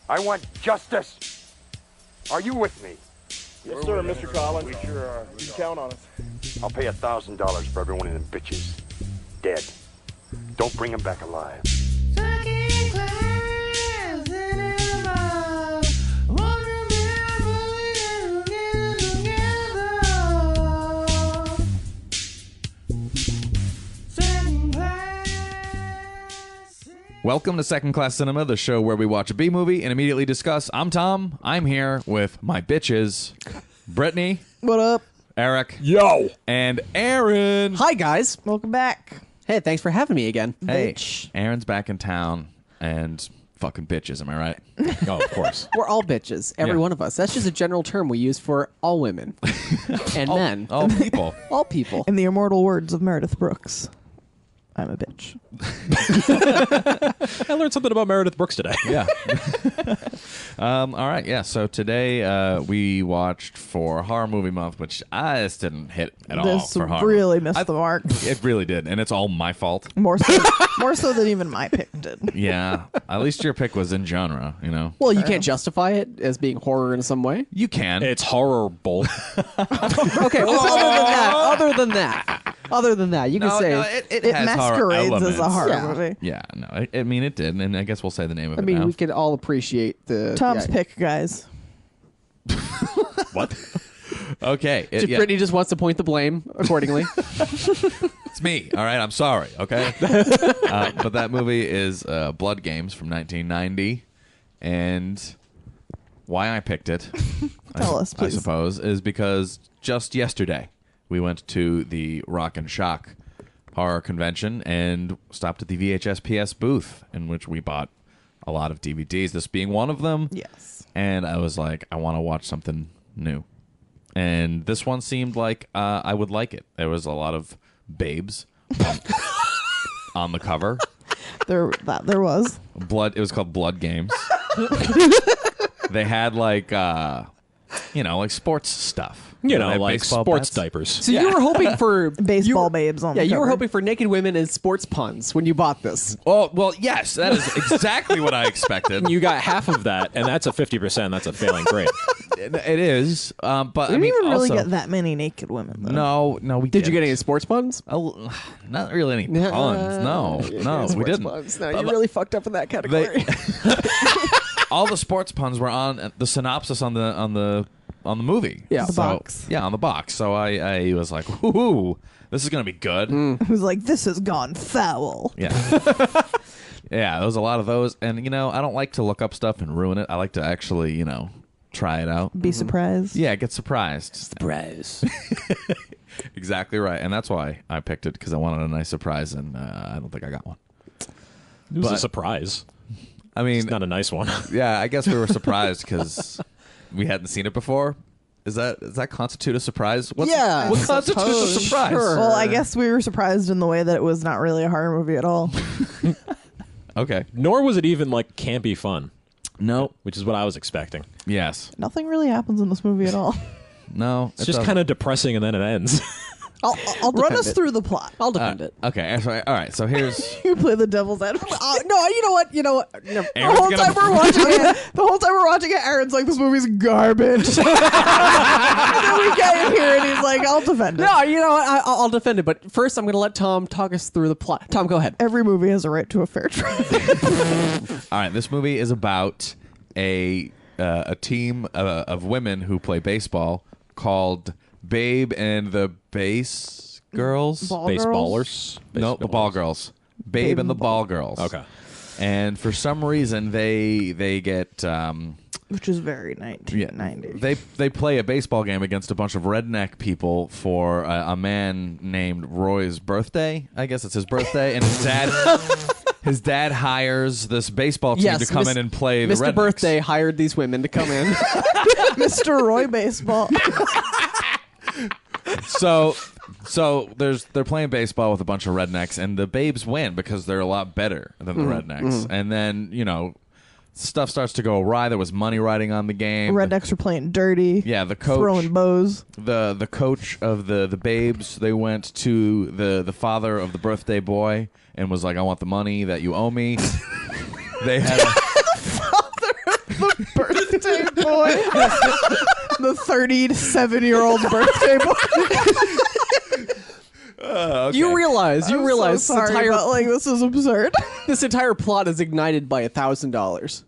I want justice. Are you with me? Yes, sir, Mr. Collins. We sure are. You can count on us. I'll pay $1,000 for every one of them bitches. Dead. Don't bring them back alive. Welcome to Second Class Cinema, the show where we watch a B movie and immediately discuss. I'm Tom. I'm here with my bitches, Brittany. What up? Eric. Yo! And Aaron. Hi, guys. Welcome back. Hey, thanks for having me again. Hey, Bitch. Aaron's back in town and fucking bitches, am I right? Oh, of course. We're all bitches, every Yeah. one of us. That's just a general term we use for all women and men. All people. All people. In the immortal words of Meredith Brooks, I'm a bitch. I learned something about Meredith Brooks today. Yeah. All right, yeah. So today we watched for Horror Movie Month, which I just didn't hit at all This for horror. really missed the mark. It really did, and it's all my fault. More so than even my pick did. Yeah. At least your pick was in genre, you know? Well, you can't justify it as being horror in some way. You can. It's horrible. Okay, well, other than that, you can say. it It has horror masquerades as a elements. horror Yeah. movie. Yeah, no, I mean it did, and I guess we'll say the name of I it mean, now. we could all appreciate the Tom's yeah. pick, guys. What? Okay, Brittany just wants to point the blame accordingly. it's me. All right, I'm sorry. Okay, but that movie is Blood Games from 1990, and why I picked it, Tell us, I please. suppose, is because just yesterday we went to the Rock and Shock horror convention and stopped at the VHS PS booth, in which we bought a lot of DVDs, this being one of them. Yes. And I was like, I want to watch something new. And this one seemed like I would like it. There was a lot of babes on the cover. There was. Blood. It was called Blood Games. They had like sports stuff. You They know, had like baseball sports bats. diapers. So you were hoping for Baseball babes on Yeah, the you were cover. hoping for naked women and sports puns when you bought this. Oh, well, yes, that is exactly what I expected. You got half of that, and that's a 50%. That's a failing grade. It is, but We I didn't mean, even really also, get that many naked women, though. No, we Did you get any didn't. sports puns? Oh, not really any puns. No, we didn't. Puns. No, But- you really fucked up in that category. All the sports puns were on the synopsis on the movie. Yeah. The box. Yeah, on the box. So I was like, ooh, this is gonna be good. It was like, this has gone foul. Yeah. Yeah, there was a lot of those, and I don't like to look up stuff and ruin it. I like to actually, try it out. Be surprised. Yeah, get surprised. Surprise. Exactly right, and that's why I picked it, because I wanted a nice surprise, and I don't think I got one. It was But- a surprise. I mean, It's not a nice one. yeah, I guess we were surprised because we hadn't seen it before. Does that constitute a surprise? Yeah, What I constitutes a suppose. surprise? Sure. Well, I guess we were surprised in the way that it was not really a horror movie at all. Okay. Nor was it even, like, campy fun, No. which is what I was expecting. Yes. Nothing really happens in this movie at all. No. It's just kind of depressing, and then it ends. I'll Run defend us it. through the plot. I'll defend it. Okay. So, all right. So here's. You play the devil's advocate. No, you know what? No. The Aaron's whole gonna- time we're watching it, Aaron's like, this movie's garbage. And then we get in here and he's like, I'll defend it. No, you know what? I'll defend it. But first, I'm going to let Tom talk us through the plot. Tom, go ahead. Every movie has a right to a fair trial. All right. This movie is about a team of women who play baseball called Babe and the Bass Girls. Ball Baseballers. No, the Ball Girls. Babe and the Ball Girls. Okay. And for some reason, they get Which is very 1990. they play a baseball game against a bunch of redneck people for a man named Roy's birthday. I guess it's his birthday, and his dad hires this baseball team to come in and play the Mr. rednecks. Birthday hired these women to come in. Mr. Roy Baseball. So they're playing baseball with a bunch of rednecks, and the babes win because they're a lot better than the rednecks. And then stuff starts to go awry. There was money riding on the game. Rednecks are playing dirty. Yeah, the coach Throwing bows. the coach of the babes, they went to the father of the birthday boy and was like, I want the money that you owe me. They had The boy. The 37-year-old's birthday boy. Okay. You realize I'm this so sorry, entire but, like, this is absurd. this entire plot is ignited by $1,000.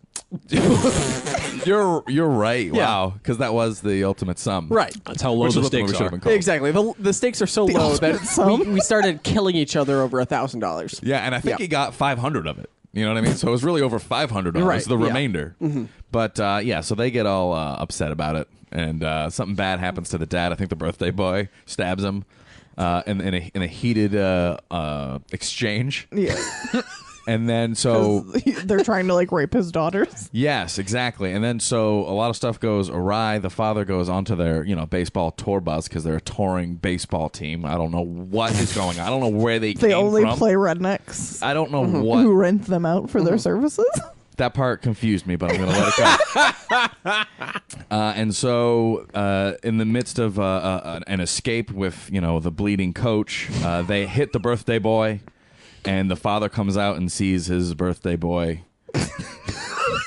You're right. Yeah. Wow, because that was the ultimate sum. Right. That's how low Which the is what the movie stakes should are. have been called. Exactly. The stakes are so low that ultimate sum. we started killing each other over $1,000. Yeah, and I think Yeah. he got 500 of it. You know what I mean? So it was really over $500. Right, The yeah. remainder. But yeah, so they get all upset about it, and something bad happens to the dad. I think the birthday boy stabs him in a heated exchange. Yeah. And then so They're trying to, like, rape his daughters. yes, exactly. And then so a lot of stuff goes awry. The father goes onto their baseball tour bus because they're a touring baseball team. I don't know what is going on. I don't know where they They came only from. play rednecks I don't know who what rent them out for their services. that part confused me, but I'm going to let it go. And so, in the midst of an escape with the bleeding coach, they hit the birthday boy, and the father comes out and sees his birthday boy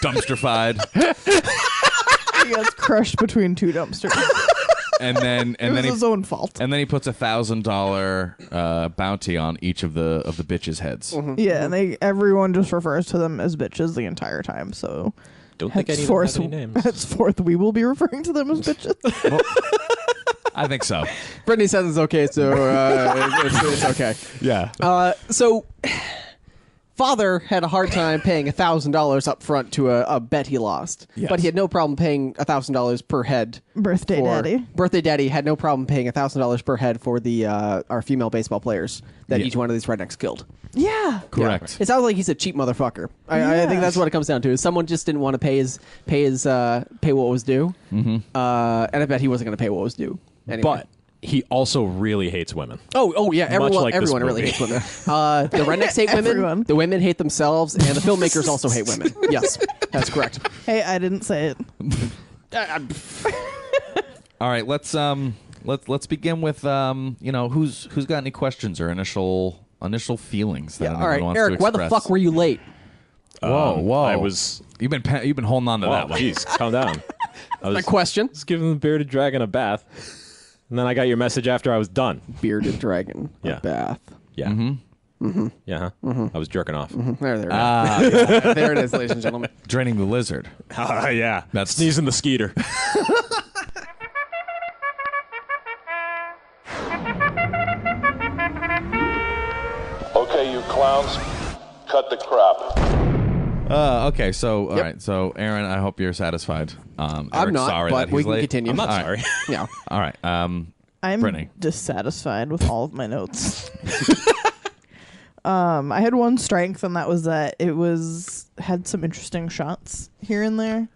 dumpsterfied, He gets crushed between two dumpsters. and then It was his own fault. and then he puts $1,000 bounty on each of the bitches' heads. Yeah, and everyone just refers to them as bitches the entire time. So Don't think any of them have any names. henceforth, we will be referring to them as bitches. I think so. Brittany says it's okay, so it's okay. Yeah. So, father had a hard time paying $1,000 up front to a bet he lost, Yes. but he had no problem paying $1,000 per head. Birthday daddy. Birthday daddy had no problem paying $1,000 per head for the our female baseball players that Yeah. each one of these rednecks killed. Yeah. Correct. It sounds like he's a cheap motherfucker. I think that's what it comes down to. Is someone just didn't want to pay what was due, and I bet he wasn't going to pay what was due. Anyway. But he also really hates women. Oh yeah, like this everyone really movie. hates women. The rednecks hate women. Everyone. The women hate themselves, and the filmmakers also hate women. Yes, that's correct. Hey, I didn't say it. All right, let's begin with who's got any questions or initial feelings that Yeah, anyone all right, wants Eric, to why express. the fuck were you late? Whoa! I was. You've been holding on to that one. Jeez, calm down. I My was question. just giving the bearded dragon a bath, and then I got your message after I was done. Bearded dragon. Yeah. A bath. Yeah. Yeah. Huh? I was jerking off. There it is. Ah, There it is, ladies and gentlemen. draining the lizard. Yeah. That's- Sneezing the skeeter. Okay, you clowns, cut the crap. Okay, so all right, so Aaron, I hope you're satisfied. I'm Eric's not, sorry but that we he's can late. continue. I'm not All sorry. right. Yeah. All right. I'm Brittany. dissatisfied with all of my notes. I had one strength, and that was that it had some interesting shots here and there,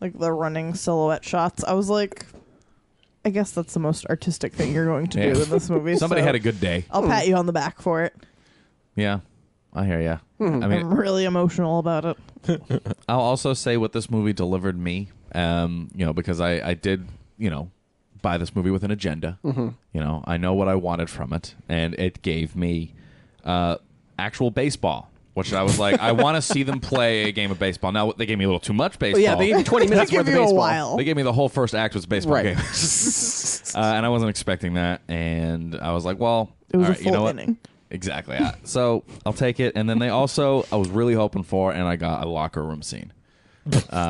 like the running silhouette shots. I was like, I guess that's the most artistic thing you're going to Yeah. do in this movie. Somebody so had a good day. I'll pat you on the back for it. Yeah, I hear ya. I mean, I'm really emotional about it. I'll also say what this movie delivered me. Because I did, buy this movie with an agenda. I know what I wanted from it, and it gave me actual baseball, which I was like, I want to see them play a game of baseball. Now they gave me a little too much baseball. Oh, yeah, they gave you 20 minutes Give worth of you a baseball. while. They gave me the whole first act was a baseball Right. game, and I wasn't expecting that. And I was like, well, It was all a right, full you know what? inning. Exactly. So I'll take it. And then I was really hoping for, and I got a locker room scene.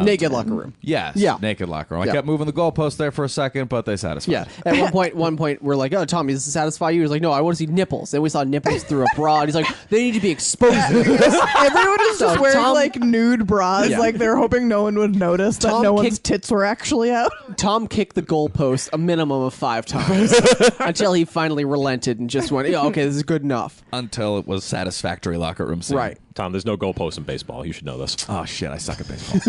Naked locker room. Yes. Yeah. Naked locker room. I Yeah. kept moving the goalpost there for a second, but they satisfied. Yeah. At one point, we're like, "Oh, Tommy, does this satisfy you?" He's like, "No, I want to see nipples." Then we saw nipples through a bra. And he's like, "They need to be exposed." Everyone is just So wearing Tom- like nude bras, Yeah. like they're hoping no one would notice that Tom no one's kicked- tits were actually out. Tom kicked the goalpost a minimum of 5 times until he finally relented and just went, "Yeah, okay, this is good enough." Until it was satisfactory locker room scene. Right. Tom, there's no goalposts in baseball. You should know this. Oh shit! I suck at baseball.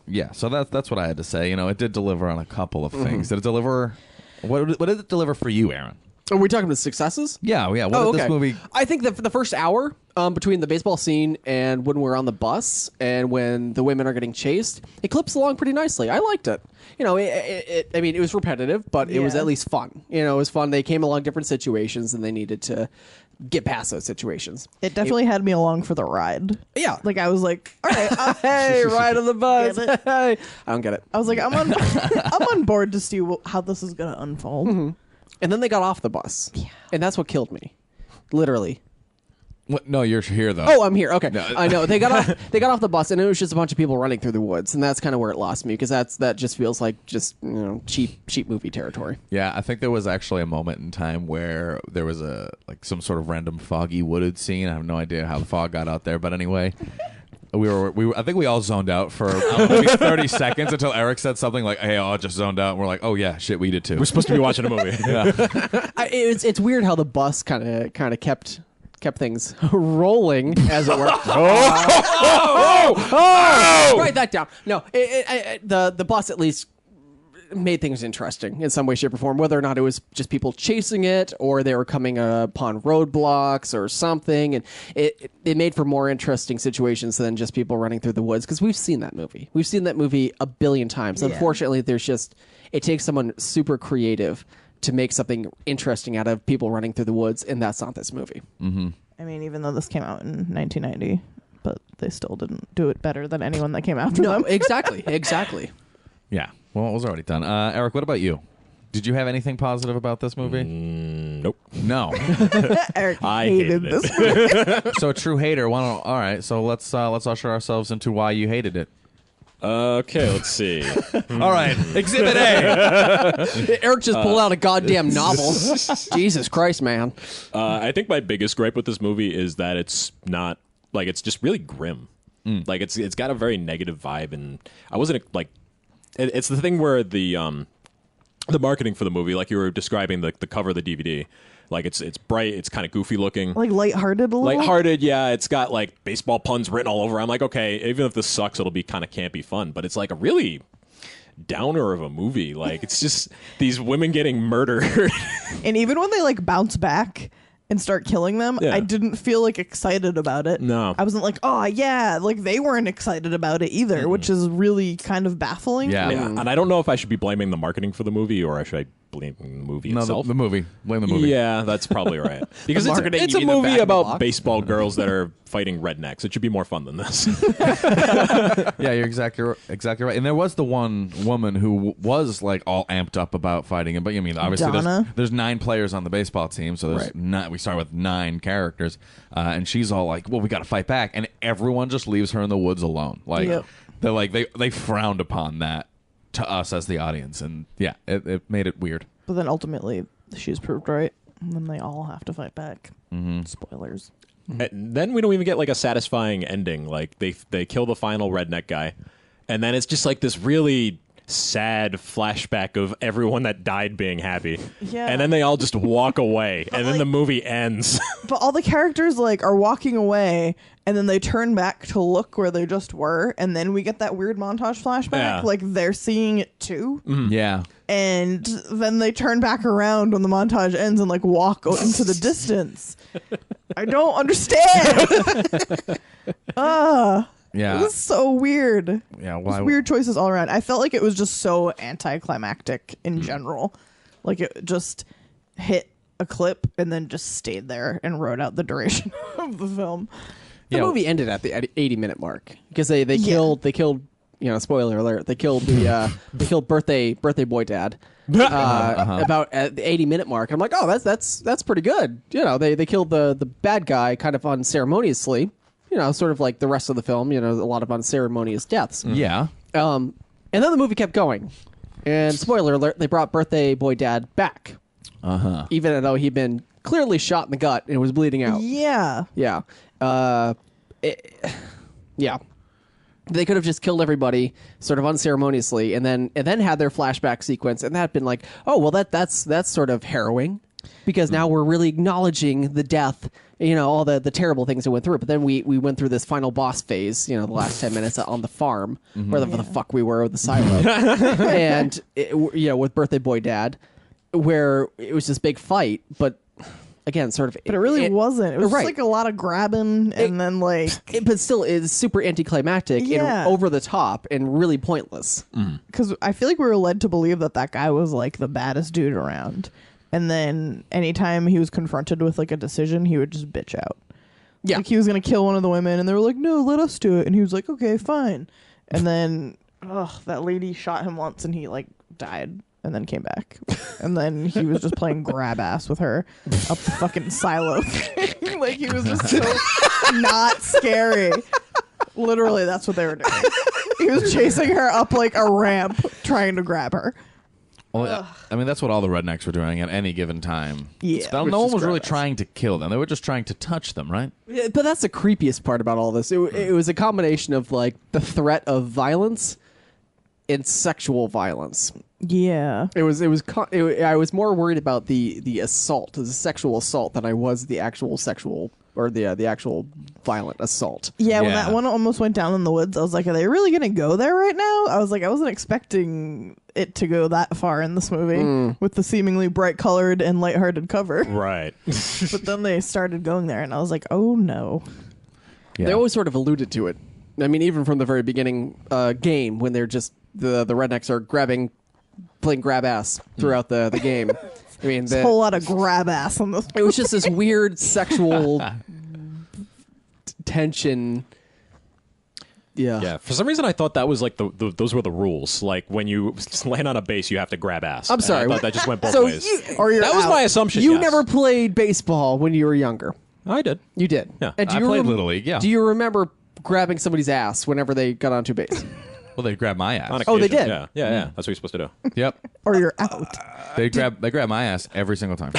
Yeah. So that's what I had to say. It did deliver on a couple of things. Did it deliver? What did it deliver for you, Aaron? Are we talking about successes? Yeah. What did this movie? I think that for the first hour, between the baseball scene and when we're on the bus and when the women are getting chased, it clips along pretty nicely. I liked it. I mean, it was repetitive, but it was Yeah. at least fun. It was fun. They came along different situations and they needed to get past those situations. It definitely had me along for the ride. Yeah. Like I was like, all right, Hey, ride on the bus. Get it? Hey. I don't get it. I was like, I'm on I'm on board to see how this is gonna unfold. And then they got off the bus. Yeah. And that's what killed me. Literally. What? No, you're here though. Oh, I'm here. Okay, I know they got off. They got off the bus, and it was just a bunch of people running through the woods, and that's kind of where it lost me because that just feels like just cheap movie territory. Yeah, I think there was actually a moment in time where there was some sort of random foggy wooded scene. I have no idea how the fog got out there, but anyway, we were I think we all zoned out for maybe 30 seconds until Eric said something like, "Hey, I just zoned out," and we're like, "Oh yeah, shit, we did too." We're supposed to be watching a movie. It's weird how the bus kind of kept things rolling, as it were. Write that down. No, the bus at least made things interesting in some way, shape, or form. Whether or not it was just people chasing it, or they were coming upon roadblocks or something, and it made for more interesting situations than just people running through the woods. Because we've seen that movie. We've seen that movie a billion times. Yeah. Unfortunately, it takes someone super creative to make something interesting out of people running through the woods, and that's not this movie. Mm-hmm. I mean, even though this came out in 1990, but they still didn't do it better than anyone that came after them. Exactly. Yeah. Well, it was already done. Eric, what about you? Did you have anything positive about this movie? Nope. No. Eric I hated hated this movie. So a true hater. All right. So let's usher ourselves into why you hated it. Okay, let's see. All right. Exhibit A. Eric just pulled out a goddamn novel. Jesus Christ, man. I think my biggest gripe with this movie is that it's not like it's just really grim. Like it's got a very negative vibe, and I wasn't like. It's the thing where the marketing for the movie, like you were describing the cover of the DVD, like it's bright, it's kind of goofy looking, Like lighthearted a little. lighthearted. Yeah, it's got like baseball puns written all over. I'm like, okay, even if this sucks, it'll be kind of campy fun. But it's like a really downer of a movie. Like it's just these women getting murdered. And even when they like bounce back and start killing them, Yeah. I didn't feel like excited about it. No. I wasn't like, oh yeah, like they weren't excited about it either, which is really kind of baffling. Yeah. Yeah, and I don't know if I should be blaming the marketing for the movie or should I blame the movie No, itself. the movie. Blame the movie. Yeah, that's probably right. Because it's marketing, it's you a mean the back movie of the about box? baseball girls that are fighting rednecks. It should be more fun than this. Yeah, you're exactly right. And there was the one woman who was like all amped up about fighting him. But I mean, obviously, Donna? there's 9 players on the baseball team, so there's Right. we start with 9 characters, and she's all like, "Well, we got to fight back," and everyone just leaves her in the woods alone. Like Yep. they're like they frowned upon that to us as the audience, and yeah, it made it weird. But then ultimately, she's proved right. And then they all have to fight back. Spoilers. And then we don't even get like a satisfying ending. Like they kill the final redneck guy, and then it's just like this really sad flashback of everyone that died being happy. Yeah. And then they all just walk away, and then like- the movie ends. But all the characters like are walking away, and then they turn back to look where they just were, and then we get that weird montage flashback. Yeah. Like they're seeing it too, Yeah. and then they turn back around when the montage ends and like walk into the distance. I don't understand. Yeah. This is so weird. Yeah. Just Why? weird choices all around. I felt like it was just so anticlimactic in general. Like it just hit a clip and then just stayed there and wrote out the duration of the film. The Yeah. movie ended at the 80-minute mark because they killed spoiler alert, they killed birthday boy dad about at the 80-minute mark. I'm like, oh, that's pretty good. You know, they killed the bad guy kind of unceremoniously. You know, sort of like the rest of the film. You know, a lot of unceremonious deaths. Yeah. And then the movie kept going. And spoiler alert, they brought birthday boy dad back. Even though he'd been clearly shot in the gut and was bleeding out. Yeah. Yeah. Yeah. They could have just killed everybody sort of unceremoniously and then had their flashback sequence, and that had been like, oh, well, that's sort of harrowing because now we're really acknowledging the death, you know, all the terrible things that went through. But then we went through this final boss phase, you know, the last 10 minutes on the farm, where the fuck we were with the silo. And, with Birthday Boy Dad, where it was this big fight, but again, sort of. But it really wasn't. It was right. just like a lot of grabbing and then like. But still, it's super anticlimactic Yeah. and over the top and really pointless. Because I feel like we were led to believe that guy was like the baddest dude around. And then anytime he was confronted with like a decision, he would just bitch out. Yeah. Like he was going to kill one of the women and they were like, no, let us do it. And he was like, okay, fine. And then, that lady shot him once and he like died and then came back. And then he was just playing grab ass with her up the fucking silo thing. Like he was just so not scary. Literally, that's what they were doing. He was chasing her up like a ramp trying to grab her. Well, I mean, that's what all the rednecks were doing at any given time. Yeah. No one was really trying to kill them. They were just trying to touch them, right? Yeah, but that's the creepiest part about all this. It was a combination of like the threat of violence and sexual violence. Yeah. I was more worried about the assault, the sexual assault, than I was the actual sexual or the actual violent assault. Yeah, when Yeah. that one almost went down in the woods, I was like, are they really going to go there right now? I was like, I wasn't expecting it to go that far in this movie with the seemingly bright-colored and lighthearted cover. Right. But then they started going there, and I was like, oh, no. Yeah. They always sort of alluded to it. I mean, even from the very beginning game, when they're just the rednecks are playing grab ass throughout the game. I mean, There's a whole lot of grab ass on this. it was just this weird sexual tension. Yeah. Yeah. For some reason, I thought that was like those were the rules. Like when you land on a base, you have to grab ass. I'm sorry. And I thought that just went both So ways. That was my assumption. You yes. never played baseball when you were younger. I did. You did. Yeah. And do I you played Little League, yeah. Do you remember grabbing somebody's ass whenever they got onto base? Well, they grabbed my On ass. Oh, they occasion. did? Yeah. Yeah. That's what you're supposed to do. Yep. Or you're out. They grabbed my ass every single time.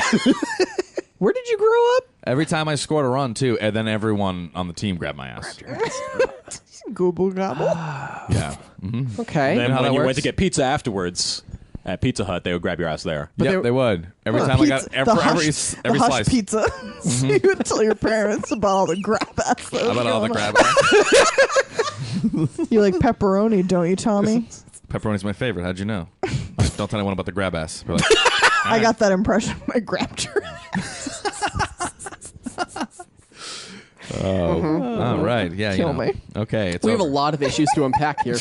Where did you grow up? Every time I scored a run, too, and then everyone on the team grabbed my ass. Gobble gobble. Yeah. Mm-hmm. Okay. Then how when that you works? went to get pizza afterwards at Pizza Hut, they would grab your ass there. Yep, they would. Every time I got for every the hush slice. pizza. So you would tell your parents about all the grab ass. How about all the grab ass? You like pepperoni, don't you, Tommy? Pepperoni's my favorite. How'd you know? Don't tell anyone about the grab ass. We're like, I got that impression when I grabbed her. all right. Yeah. Kill you know. me. Okay. It's We have a over. lot of issues to unpack here.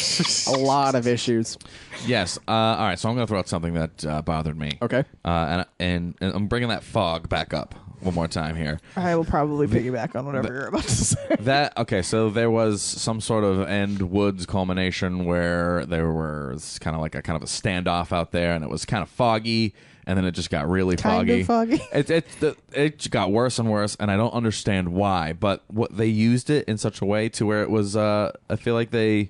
A lot of issues. Yes. All right. So I'm going to throw out something that bothered me. Okay. And I'm bringing that fog back up one more time here. I will probably piggyback on whatever you're about to say. So there was some sort of end woods culmination where there was kind of a standoff out there, and it was kind of foggy, and then it just got really Kind foggy. of foggy. It got worse and worse, and I don't understand why. But what they used it in such a way to where it was. I feel like they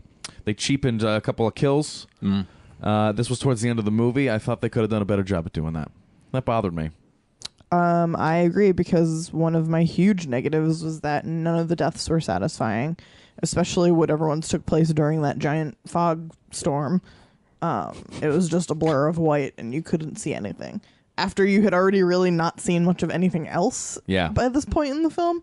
cheapened a couple of kills. This was towards the end of the movie. I thought they could have done a better job at doing that. That bothered me. I agree, because one of my huge negatives was that none of the deaths were satisfying, especially whatever ones took place during that giant fog storm. It was just a blur of white and you couldn't see anything. After you had already really not seen much of anything else by this point in the film.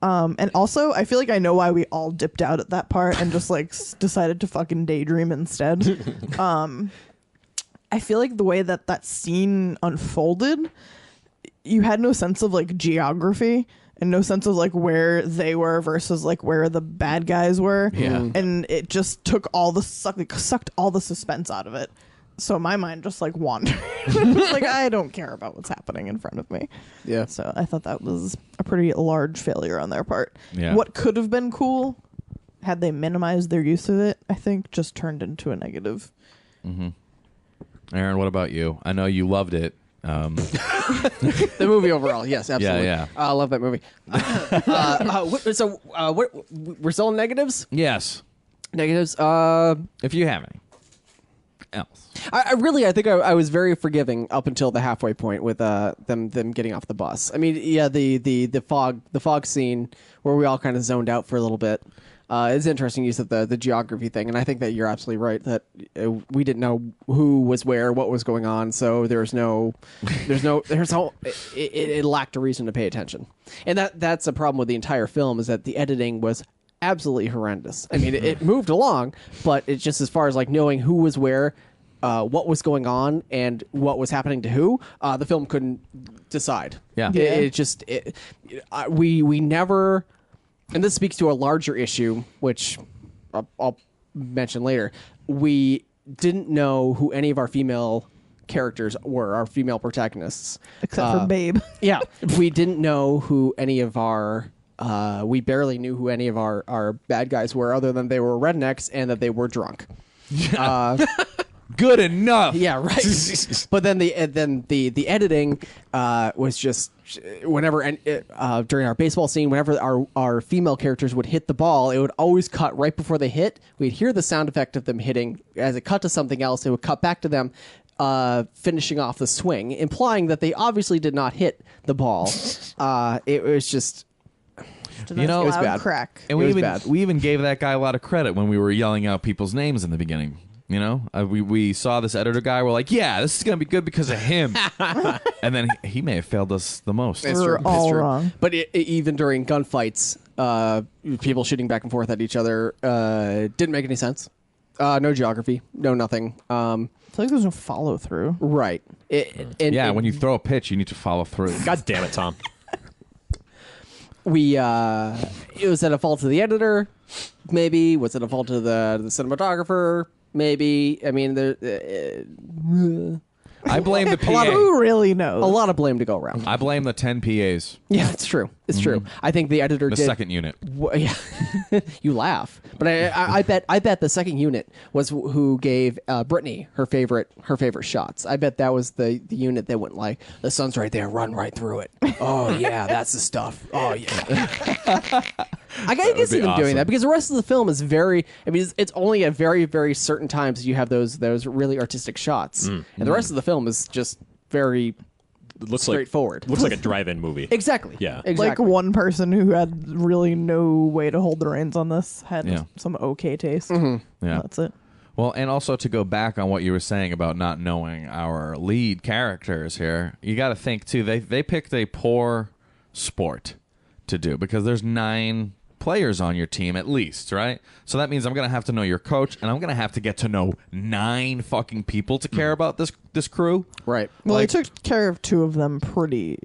And also, I feel like I know why we all dipped out at that part and just like decided to fucking daydream instead. I feel like the way that scene unfolded, you had no sense of like geography and no sense of like where they were versus like where the bad guys were. Yeah. And it just took sucked all the suspense out of it. So my mind just like wandered. Like, I don't care about what's happening in front of me. Yeah. So I thought that was a pretty large failure on their part. Yeah. What could have been cool had they minimized their use of it, I think just turned into a negative. Aaron, what about you? I know you loved it. The movie overall, yes, absolutely. Yeah. I love that movie. We're still in negatives? Yes. Negatives? If you have any else. I think I was very forgiving up until the halfway point with them getting off the bus. I mean, yeah, the fog scene where we all kind of zoned out for a little bit. It's interesting use of the geography thing, and I think that you're absolutely right that we didn't know who was where, what was going on, so it lacked a reason to pay attention, and that's a problem with the entire film is that the editing was absolutely horrendous. I mean, it moved along, but it's just as far as like knowing who was where, what was going on, and what was happening to who, the film couldn't decide. Yeah. We never. And this speaks to a larger issue, which I'll mention later. We didn't know who any of our female characters were, our female protagonists. Except for Babe. Yeah, we didn't know who any of our. We barely knew who any of our bad guys were, other than they were rednecks and that they were drunk. Good enough. Yeah, right. But then the editing was just whenever during our baseball scene, whenever our female characters would hit the ball, it would always cut right before they hit. We'd hear the sound effect of them hitting. As it cut to something else, it would cut back to them finishing off the swing, implying that they obviously did not hit the ball. It was just. You know, it was bad. Crack. And It was we even gave that guy a lot of credit when we were yelling out people's names in the beginning. You know, we saw this editor guy. We're like, yeah, this is gonna be good because of him. And then he may have failed us the most. It's We're true. all It's true. wrong. But even during gunfights, people shooting back and forth at each other didn't make any sense. No geography, no nothing. I feel like there's no follow through. Right. When you throw a pitch, you need to follow through. God damn it, Tom. It was at a fault of the editor, maybe. Was it a fault of the cinematographer? Maybe. I mean, I blame the PA. Who really knows? a lot of blame to go around. I blame the 10 PAs, Yeah, it's true. It's true. I think the editor the did. second unit. Yeah, you laugh, but I bet the second unit was who gave Brittany her favorite shots. I bet that was the unit that went like, the sun's right there, run right through it. Oh yeah, that's the stuff. Oh yeah. I guess be even awesome. doing that because the rest of the film is very. I mean, it's only at very very certain times you have those really artistic shots, and the rest of the film is just very. It looks straightforward. Looks like a drive-in movie. Exactly. Yeah. Exactly. Like one person who had really no way to hold the reins on this had Yeah. some okay taste. Yeah. That's it. Well, and also to go back on what you were saying about not knowing our lead characters here, you got to think too. They picked a poor sport to do because there's 9 players on your team at least, right? So that means I'm going to have to know your coach, and I'm going to have to get to know 9 fucking people to care about this crew. Right. Well, Like- they took care of 2 of them pretty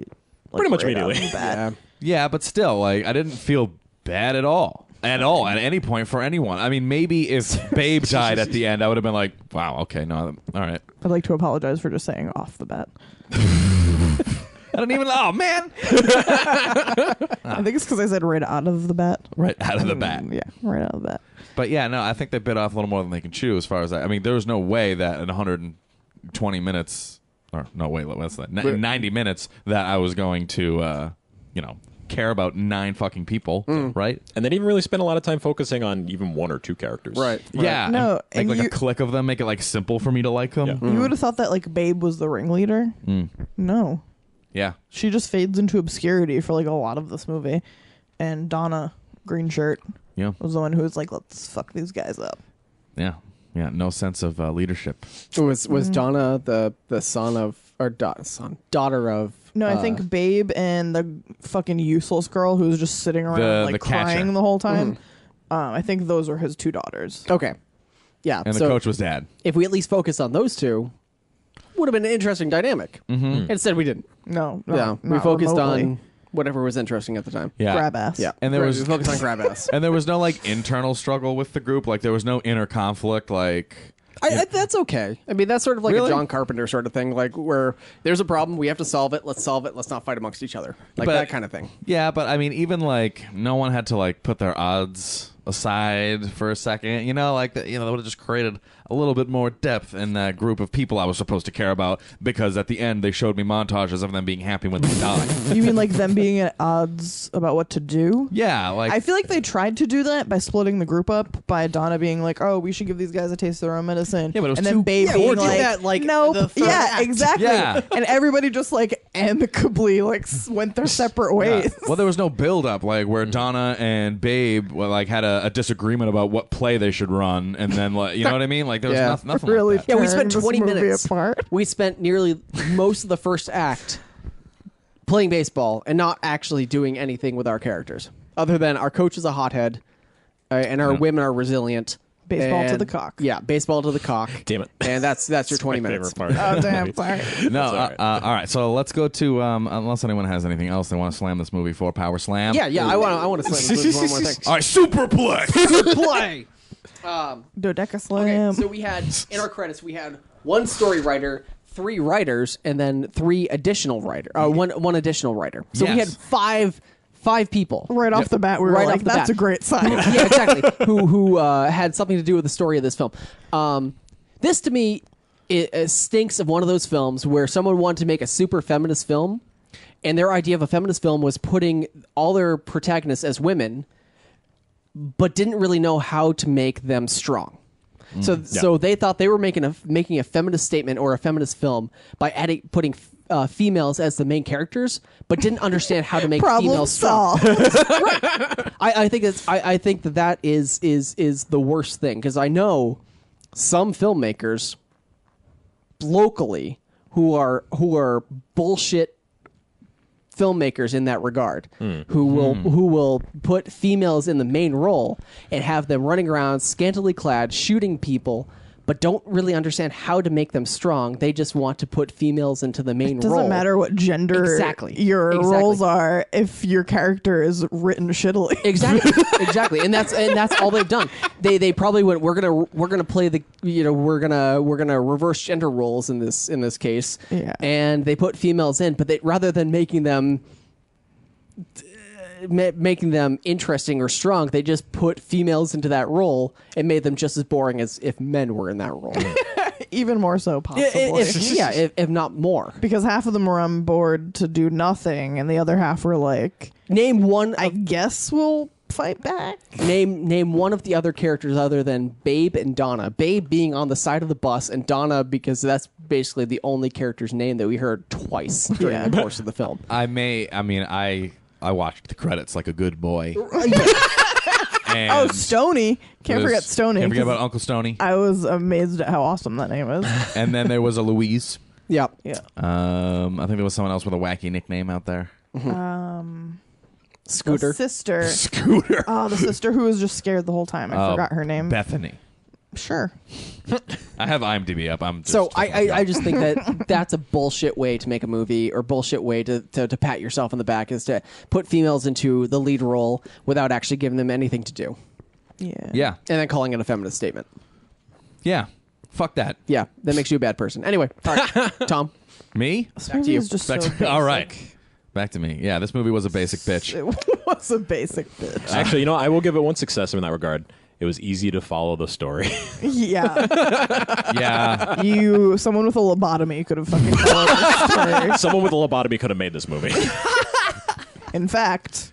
Pretty much right out immediately. of the bat. Yeah. Yeah, but still, like, I didn't feel bad at all. At any point for anyone. I mean, maybe if Babe died at the end, I would have been like, wow, okay, no, all right. I'd like to apologize for just saying off the bat. I don't even, oh, man. I think it's because I said right out of the bat. Right out of the bat. Yeah, right out of the bat. But yeah, no, I think they bit off a little more than they can chew as far as that. I mean, there was no way that in 120 minutes, or no, wait, what's that? 90 minutes that I was going to, care about 9 fucking people, right? And they didn't even really spend a lot of time focusing on even 1 or 2 characters. Right. Yeah. No, make and like you- a clique of them, make it like simple for me to like them. Yeah. You would have thought that like Babe was the ringleader. No, Yeah. she just fades into obscurity for like a lot of this movie. And Donna, green shirt, Yeah. was the one who was like, "Let's fuck these guys up." Yeah. Yeah. No sense of leadership. Was Donna the son of or daughter of? No, I think Babe and the fucking useless girl who was just sitting around The like catcher. crying the whole time. I think those were his 2 daughters. Okay. Yeah. And so the coach was dad. if we at least focused on those 2, would have been an interesting dynamic. Instead, we didn't. No, Yeah. We not focused remotely. on whatever was interesting at the time. Yeah. grab ass. Yeah. And there was we focused on grab ass. and there was no like internal struggle with the group. Like there was no inner conflict. Like That's okay. I mean, that's sort of like Really? a John Carpenter sort of thing, like where there's a problem, we have to solve it. Let's solve it. Let's not fight amongst each other, like But- that kind of thing. yeah, but I mean, even like no one had to like put their odds aside for a second. You know, like that. You know, that would have just created a little bit more depth in that group of people I was supposed to care about. Because at the end, they showed me montages of them being happy when they died. You mean like them being at odds about what to do? Yeah, like I feel like they tried to do that by splitting the group up, by Donna being like, "Oh, we should give these guys a taste of their own medicine." Yeah, but it was and then too- Babe Yeah, being or do like, that, like, "Nope." the third Yeah, act. exactly. Yeah. And everybody just like amicably like went their separate ways. Well, there was no build up like where Donna and Babe like had a disagreement about what play they should run, and then like you know what I mean? Like there was Yeah. nothing Really like that. Yeah, we tearing spent this 20 movie minutes. apart. We spent nearly most of the first act playing baseball and not actually doing anything with our characters, other than our coach is a hothead, and our women are resilient. Baseball to and- the cock. Yeah, baseball to the cock. Damn it. And that's your 20 My minutes. favorite part. Oh damn! Sorry. No, all right. all right. So let's go to unless anyone has anything else they want to slam this movie for, power slam. Yeah, I want to slam this one more thing. All right, superplex. Play. Dodeca Okay, slam. so we had in our credits we had one story writer, 3 writers, and then 3 additional writer. One additional writer. So we had Yes. five people Right off the bat, we were Right like, off the that's bat. a great sign. yeah, exactly. Who had something to do with the story of this film. This to me it stinks of one of those films where someone wanted to make a super feminist film, and their idea of a feminist film was putting all their protagonists as women, but didn't really know how to make them strong. So they thought they were making a feminist statement or a feminist film by putting females as the main characters, but didn't understand how to make Problem females strong. solved. I think that is the worst thing, because I know some filmmakers locally who are bullshit filmmakers in that regard, who will put females in the main role and have them running around scantily clad shooting people, but don't really understand how to make them strong. They just want to put females into the main role. Doesn't matter what gender your roles are if your character is written shittily. Exactly, and that's all they've done. They probably went, we're gonna play the we're gonna reverse gender roles in this case, and they put females in, but rather than making them interesting or strong, they just put females into that role and made them just as boring as if men were in that role. Even more so, possibly. if not more. Because half of them were on board to do nothing, and the other half were like, Name one. I guess we'll fight back. Name one of the other characters other than Babe and Donna. Babe being on the side of the bus, and Donna because that's basically the only character's name that we heard twice during the course of the film. I watched the credits like a good boy. Oh, Stoney. Can't forget Stoney. Can't forget about Uncle Stoney. I was amazed at how awesome that name is. And then there was a Louise. Yeah. I think there was someone else with a wacky nickname out there. Scooter. The sister. Scooter. Oh, the sister who was just scared the whole time. I forgot her name. Bethany. Sure. I have IMDb up. I just think that that's a bullshit way to make a movie, or bullshit way to pat yourself on the back, is to put females into the lead role without actually giving them anything to do. Yeah. And then calling it a feminist statement. Yeah. Fuck that. Yeah, that makes you a bad person. Anyway, all right, Tom. Me? Back to you. Just Back so to, all right. Back to me. Yeah, this movie was a basic bitch. It was a basic bitch. Actually, I will give it one successor in that regard. It was easy to follow the story. Yeah. Yeah. Someone with a lobotomy could have fucking followed this story. Someone with a lobotomy could have made this movie. In fact.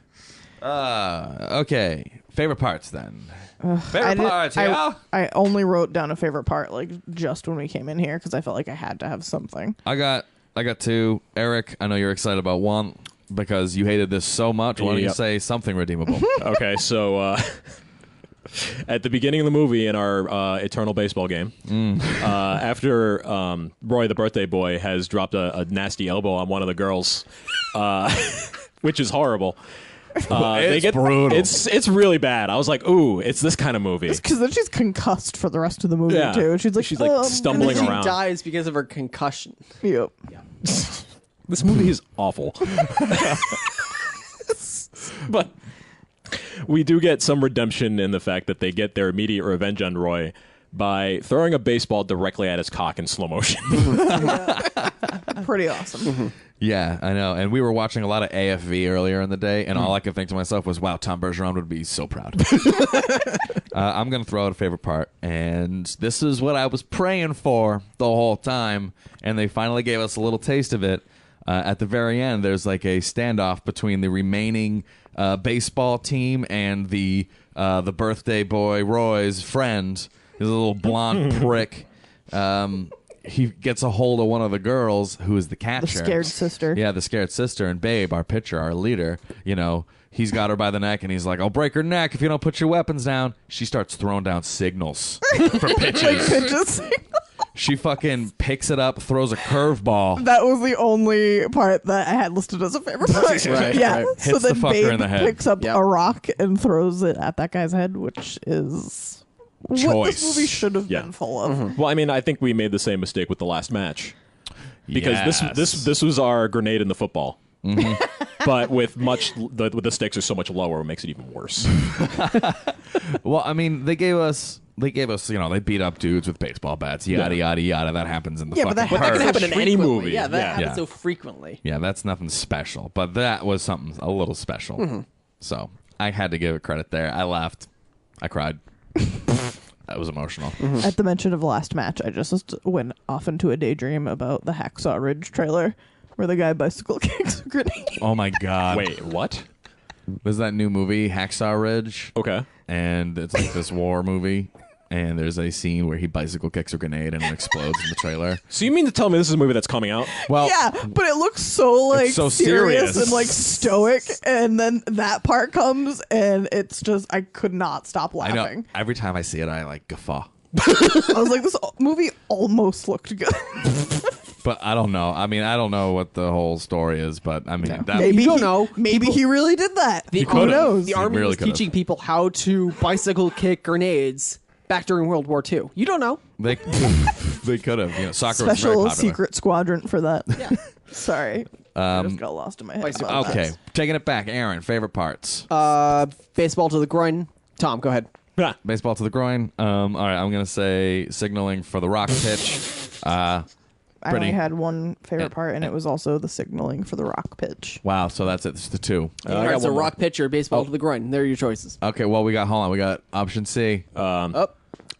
Okay. Favorite parts then. Favorite parts, yeah? I only wrote down a favorite part just when we came in here because I felt like I had to have something. I got 2. Eric, I know you're excited about 1 because you hated this so much. Why don't you say something redeemable? Okay, so at the beginning of the movie in our eternal baseball game, after Roy the birthday boy has dropped a nasty elbow on one of the girls, which is horrible. It's brutal. It's really bad. I was like, ooh, it's this kind of movie. Because then she's concussed for the rest of the movie, Yeah. too. She's like stumbling She around. dies because of her concussion. Yep. This movie is awful. But we do get some redemption in the fact that they get their immediate revenge on Roy by throwing a baseball directly at his cock in slow motion. Pretty awesome. Yeah, I know. And we were watching a lot of AFV earlier in the day, and all I could think to myself was, wow, Tom Bergeron would be so proud. I'm going to throw out a favorite part, and this is what I was praying for the whole time, and they finally gave us a little taste of it. At the very end, there's like a standoff between the remaining baseball team and the birthday boy Roy's friend. He's a little blonde prick. He gets a hold of one of the girls who is the catcher. The scared sister. Yeah, the scared sister. And Babe, our pitcher, our leader, he's got her by the neck and he's like, I'll break her neck if you don't put your weapons down. She starts throwing down signals for pitches. She fucking picks it up, throws a curveball. That was the only part that I had listed as a favorite part. Right, yeah. right. So Hits the then fucker Babe in the head. picks up a rock and throws it at that guy's head, which is what Choice. this movie should have Yeah. been full of. Well, I mean, I think we made the same mistake with the last match. Because Yes. this was our grenade in the football. But with the stakes are so much lower, it makes it even worse. Well, I mean, they gave us they gave us, they beat up dudes with baseball bats, yada, yada, yada. That happens in the fucking that But that can happens happen so in any frequently. movie. Yeah, that Yeah. happens Yeah. so frequently. Yeah, that's nothing special. But that was something a little special. So I had to give it credit there. I laughed. I cried. That was emotional. At the mention of last match, I just went off into a daydream about the Hacksaw Ridge trailer where the guy bicycle kicks a grenade. Oh, my God. Wait, what? Was that new movie, Hacksaw Ridge? Okay. And it's like this war movie. And there's a scene where he bicycle kicks a grenade and it explodes in the trailer. So you mean to tell me this is a movie that's coming out? Well, Yeah, but it looks so like so serious serious. and like stoic, and then that part comes, and it's just I could not stop I know. laughing. Every time I see it, I like guffaw. I was like, this movie almost looked good. But I don't know. I mean, I don't know what the whole story is, but I mean, that, Maybe You don't he- know. Maybe he really did that. The Who army, knows? the army really was could've. teaching people how to bicycle kick grenades back during World War II. You don't know. they could have. Soccer was very Special popular. secret squadron for that. Yeah. Sorry, I just got lost in my head. bicycle- about Okay, that. taking it back. Aaron, favorite parts? Baseball to the groin. Tom, go ahead. Yeah. Baseball to the groin. All right, I'm gonna say signaling for the rock pitch. I pretty- only had one favorite part, and it was also the signaling for the rock pitch. Wow, so that's it. It's the two. All I right, got so one more. rock pitcher, baseball to the groin. There are your choices. Okay, well we got option C. Up.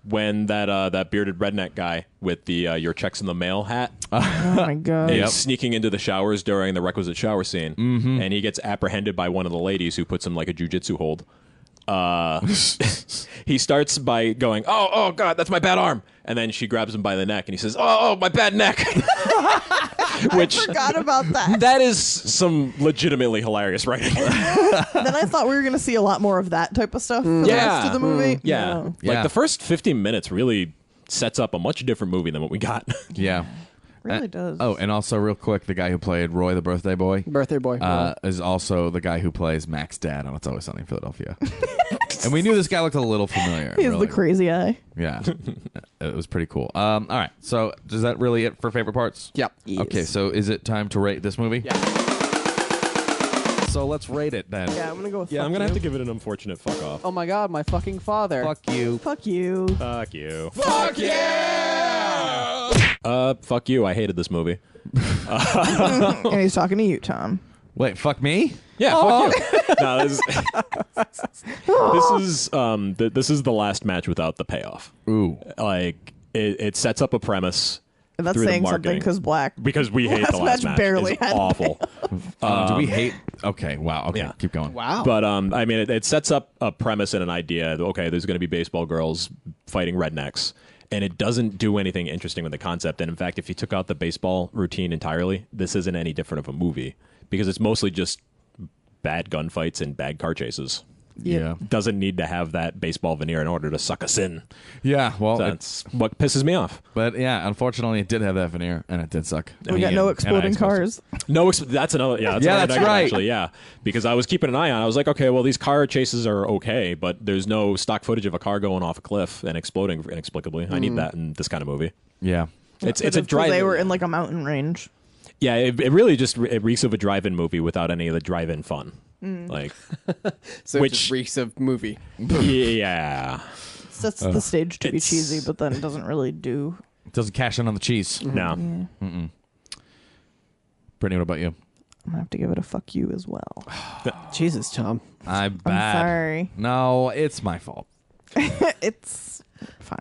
When that bearded redneck guy with the your checks in the mail hat Oh my god! Yep. is sneaking into the showers during the requisite shower scene, and he gets apprehended by one of the ladies who puts him like a jujitsu hold. He starts by going, oh God, that's my bad arm, and then she grabs him by the neck, and he says, oh my bad neck. Which Forgot about that. that is some legitimately hilarious writing. Then I thought we were going to see a lot more of that type of stuff for the rest of the movie. Yeah. No. Yeah. Like the first 15 minutes really sets up a much different movie than what we got. Yeah. Really does. Oh, and also real quick, the guy who played Roy the birthday boy Birthday boy. is also the guy who plays Mac's dad on It's Always Sunny in Philadelphia. And we knew this guy looked a little familiar. He has really. the crazy eye. Yeah. It was pretty cool. All right. So is that really it for favorite parts? Yep. Okay, so is it time to rate this movie? Yeah. So let's rate it then. Yeah, I'm going to go with Yeah, fuck I'm going to you. have to give it an unfortunate fuck off. Oh my God, my fucking father. Fuck you. Fuck you. Fuck you. Fuck yeah! Fuck you. I hated this movie. And he's talking to you, Tom. Wait, fuck me? Yeah, fuck you. No, this is the last match without the payoff. Ooh. Like it sets up a premise. And that's through the saying something marketing. because Black. Because we hate the last match. barely It's had a awful. Do we hate? Okay, wow. Okay, Yeah. keep going. Wow. But I mean, it sets up a premise and an idea. Okay, there's going to be baseball girls fighting rednecks, and it doesn't do anything interesting with the concept. And in fact, if you took out the baseball routine entirely, this isn't any different of a movie because it's mostly just bad gunfights and bad car chases. Yeah. Doesn't need to have that baseball veneer in order to suck us in. Yeah, well, That's what pisses me off. but yeah, unfortunately, it did have that veneer, and it did suck. We got no exploding cars. No, that's another. Yeah, Yeah, another that's negative, right. Actually, yeah, because I was keeping an eye on. I was like, okay, well, these car chases are okay, but there's no stock footage of a car going off a cliff and exploding inexplicably. I need that in this kind of movie. Yeah. It's a drive. They were in like a mountain range. Yeah, it really just it reeks of a drive-in movie without any of the drive-in fun. Like, So which- it just reeks of movie. yeah, Sets the stage to be it's- cheesy, but then it doesn't really do. It doesn't cash in on the cheese. no. Brittany, what about you? I'm gonna have to give it a fuck you as well. Jesus, Tom. I'm bad. sorry. No, it's my fault. It's fine.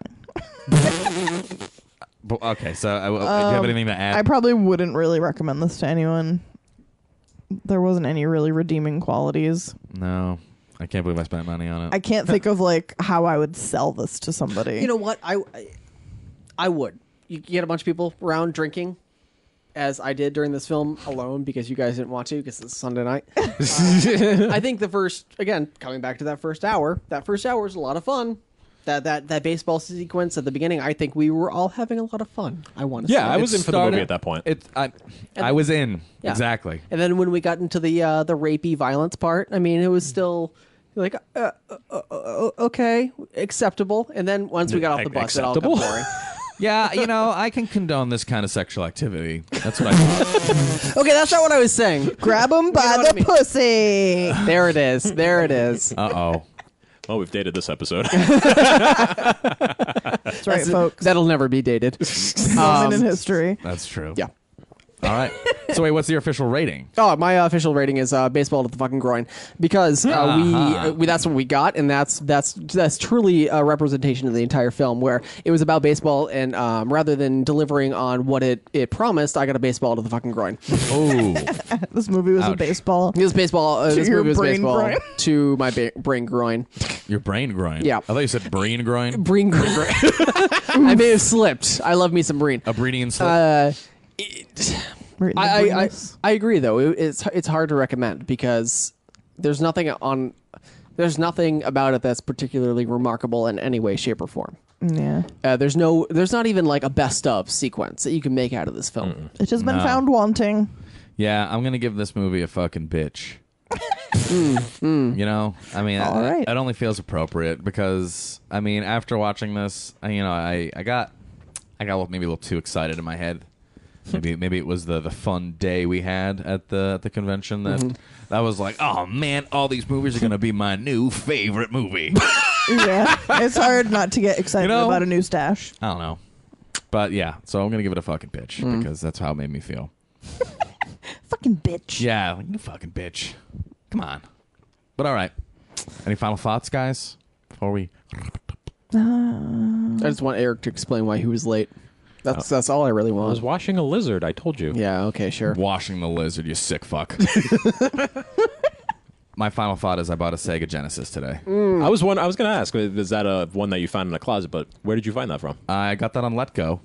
But, okay, so do you have anything to add? I probably wouldn't really recommend this to anyone. There wasn't any really redeeming qualities. No, I can't believe I spent money on it. I can't think of like how I would sell this to somebody. You know what? I would. You get a bunch of people around drinking, as I did during this film alone because you guys didn't want to because it's Sunday night. I think the first, again, coming back to that first hour was a lot of fun. That baseball sequence at the beginning, I think we were all having a lot of fun. I want to Yeah, say. I was in for the movie started- at that point. I was in. Yeah. Exactly. And then when we got into the rapey violence part, I mean, it was still like okay, acceptable. And then once we got off the bus, it all got Acceptable? boring. Yeah, I can condone this kind of sexual activity. That's what I thought. Okay, that's not what I was saying. grab him by know what the I mean. pussy. There it is. There it is. Uh-oh. Oh, we've dated this episode. That's right, folks. That'll never be dated. Moment in history. That's true. Yeah. All right. So wait, what's your official rating? Oh, my official rating is baseball to the fucking groin because we that's what we got, and that's truly a representation of the entire film, where it was about baseball, and rather than delivering on what it promised, I got a baseball to the fucking groin. Oh, This movie was a Ouch. baseball. This baseball. This your movie was brain baseball groin? to my brain groin. your brain groin. Yeah. I thought you said brain groin. Brain groin. I may have slipped. I love me some brain. A breeding slip. Right in the I brainless. agree though. It's hard to recommend because there's nothing about it that's particularly remarkable in any way, shape, or form. Yeah. There's not even like a best of sequence that you can make out of this film. It's just been found wanting. Yeah, I'm gonna give this movie a fucking bitch. You know, I mean, All right. it only feels appropriate because, I mean, after watching this, I got maybe a little too excited in my head. Maybe it was the fun day we had at the convention that was like, oh man, all these movies are gonna be my new favorite movie. Yeah. It's hard not to get excited You know? about a new stash. I don't know, but yeah, so I'm gonna give it a fucking bitch because that's how it made me feel. Fucking bitch. Yeah, like, you fucking bitch. Come on. But all right. Any final thoughts, guys? Before we. I just want Eric to explain why he was late. That's all I really I was want. washing a lizard. I told you. Yeah. Okay. Sure. Washing the lizard, you sick fuck. My final thought is I bought a Sega Genesis today. I was going to ask, is that a one that you found in a closet? But where did you find that from? I got that on Letgo.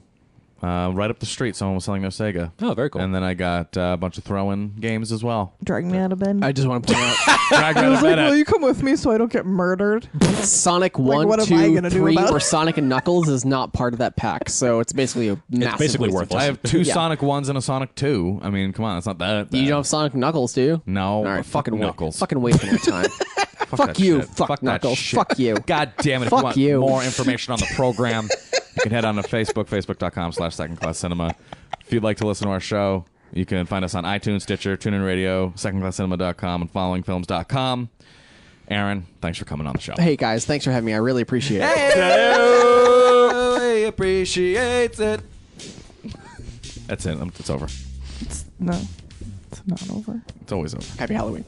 Right up the street, someone was selling their Sega. Oh, very cool. And then I got a bunch of throw-in games as well. Drag me out of bed. I just want to point out Drag I out was of like, bed will at- you come with me so I don't get murdered? Sonic 1, what am I 2, gonna do 3, about or it? Sonic and Knuckles is not part of that pack, so it's basically a massive basically waste of worthless. I time. have two Yeah. Sonic 1s and a Sonic 2. I mean, come on, it's not that bad. You don't have Sonic and Knuckles, do you? No. All right, fuck Knuckles. Fucking wasting my time. Fuck that you. shit. Fuck that Knuckles. shit. Fuck you. God damn it. If Fuck you want you. more information on the program, you can head on to Facebook, facebook.com/secondclasscinema. If you'd like to listen to our show, you can find us on iTunes, Stitcher, TuneIn Radio, secondclasscinema.com, and followingfilms.com. Aaron, thanks for coming on the show. Hey guys, thanks for having me. I really appreciate it. He appreciates it. That's it. It's over. No. It's not over. It's always over. Happy Halloween.